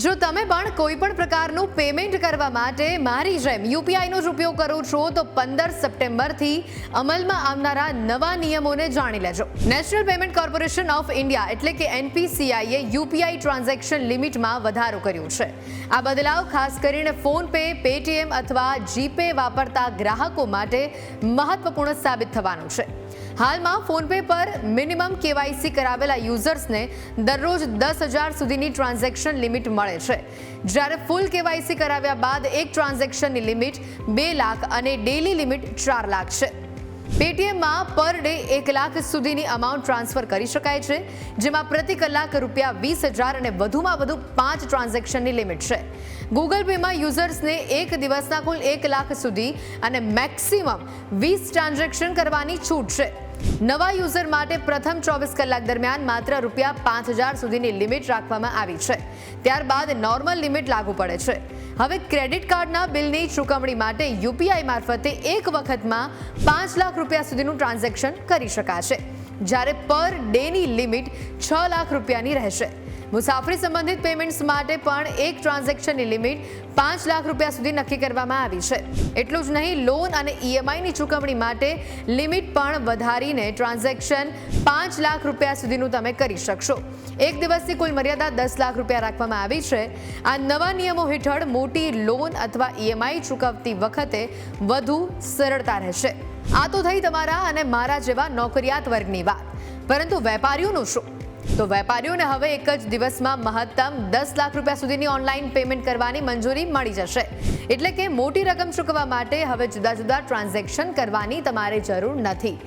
જો તમે પણ કોઈ પણ પ્રકારનું પેમેન્ટ કરવા માટે મારી જેમ યુપીઆઈનો જ ઉપયોગ કરો છો તો 15 સપ્ટેમ્બરથી અમલમાં આવનારા નવા નિયમોને જાણી લેજો. National payment corporation of India એટલે કે એનપીસીઆઈએ યુપીઆઈ ટ્રાન્ઝેક્શન લિમિટમાં વધારો કર્યો છે. આ બદલાવ ખાસ કરીને ફોન પે, પેટીએમ અથવા જીપે વાપરતા ગ્રાહકો માટે મહત્વપૂર્ણ સાબિત થવાનું છે. હાલમાં ફોન પે પર મિનિમમ કેવાયસી કરાવેલા યુઝર્સને દરરોજ 10,000 સુધીની ટ્રાન્ઝેક્શન લિમિટ મળે છે, જ્યારે ફૂલ કેવાયસી કરાવ્યા બાદ એક ટ્રાન્ઝેક્શનની લિમિટ 2 લાખ અને ડેલી લિમિટ 4 લાખ છે. પેટીએમમાં પર ડે 1 લાખ સુધીની અમાઉન્ટ ટ્રાન્સફર કરી શકાય છે, જેમાં પ્રતિ કલાક રૂપિયા 20,000 અને વધુમાં વધુ 5 ટ્રાન્ઝેક્શનની લિમિટ છે. ગૂગલ પેમાં યુઝર્સને એક દિવસના કુલ 1 લાખ સુધી અને મેક્સિમમ 20 ટ્રાન્ઝેક્શન કરવાની છૂટ છે. નવા યુઝર માટે પ્રથમ 24 કલાક દરમિયાન માત્ર રૂપિયા 5,000 સુધીની લિમિટ રાખવામાં આવી છે. ત્યારબાદ નોર્મલ લિમિટ લાગુ પડે છે. હવે ક્રેડિટ કાર્ડના બિલની ચૂકવણી માટે યુપીઆઈ મારફતે એક વખતમાં 5 લાખ રૂપિયા સુધીનું ટ્રાન્ઝેક્શન કરી શકાશે, જ્યારે પર ડેની લિમિટ 6 લાખ રૂપિયાની રહેશે. મુસાફરી સંબંધિત પેમેન્ટ્સ માટે પણ એક ટ્રાન્ઝેક્શનની લિમિટ 5 લાખ રૂપિયા સુધી નક્કી કરવામાં આવી છે. એટલું જ નહીં, લોન અને ઈએમઆઈની ચૂકવણી માટે લિમિટ પણ વધારીને ટ્રાન્ઝેક્શન 5 લાખ રૂપિયા સુધીનું તમે કરી શકશો. એક દિવસની કુલ મર્યાદા 10 લાખ રૂપિયા રાખવામાં આવી છે. આ નવા નિયમો હેઠળ મોટી લોન અથવા ઈએમઆઈ ચૂકવતી વખતે વધુ સરળતા રહેશે. આ તો થઈ તમારા અને મારા જેવા નોકરિયાત વર્ગની વાત, પરંતુ વેપારીઓનું શું? તો વેપારીઓને હવે એક જ દિવસમાં મહત્તમ 10 લાખ રૂપિયા સુધીની ઓનલાઈન પેમેન્ટ કરવાની મંજૂરી મળી જશે. એટલે કે મોટી રકમ ચૂકવવા માટે હવે જુદા જુદા ટ્રાન્ઝેક્શન કરવાની તમારે જરૂર નથી.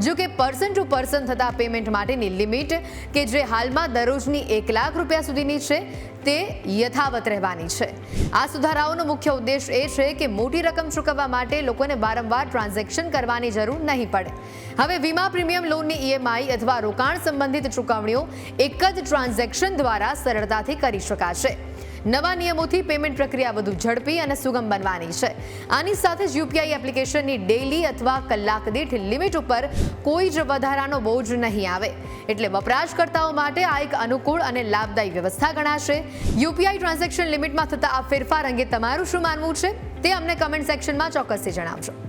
જો કે પર્સન ટુ પર્સન થતા પેમેન્ટ માટેની લિમિટ કે જે હાલમાં દરરોજની 1 લાખ રૂપિયા સુધીની છે તે યથાવત રહેવાની છે. આ સુધારાઓનો મુખ્ય ઉદ્દેશ એ છે કે મોટી રકમ ચૂકવવા માટે લોકોને વારંવાર ટ્રાન્ઝેક્શન કરવાની જરૂર નહીં પડે. હવે વીમા પ્રીમિયમ, લોનની ઈએમઆઈ અથવા રોકાણ સંબંધિત ચૂકવણીઓ એક જ ટ્રાન્ઝેક્શન દ્વારા સરળતાથી કરી શકાશે. નવા નિયમોથી પેમેન્ટ પ્રક્રિયા વધુ ઝડપી અને સુગમ બનવાની છે. આની સાથે જ યુપીઆઈ એપ્લિકેશનની ડેલી અથવા કલાક દીઠ લિમિટ ઉપર કોઈ જ વધારાનો બોજ નહીં આવે. એટલે વપરાશકર્તાઓ માટે આ એક અનુકૂળ અને લાભદાયી વ્યવસ્થા ગણાશે. યુપીઆઈ ટ્રાન્ઝેક્શન લિમિટમાં થતા આ ફેરફાર અંગે તમારું શું માનવું છે તે અમને કમેન્ટ સેક્શનમાં ચોક્કસથી જણાવજો.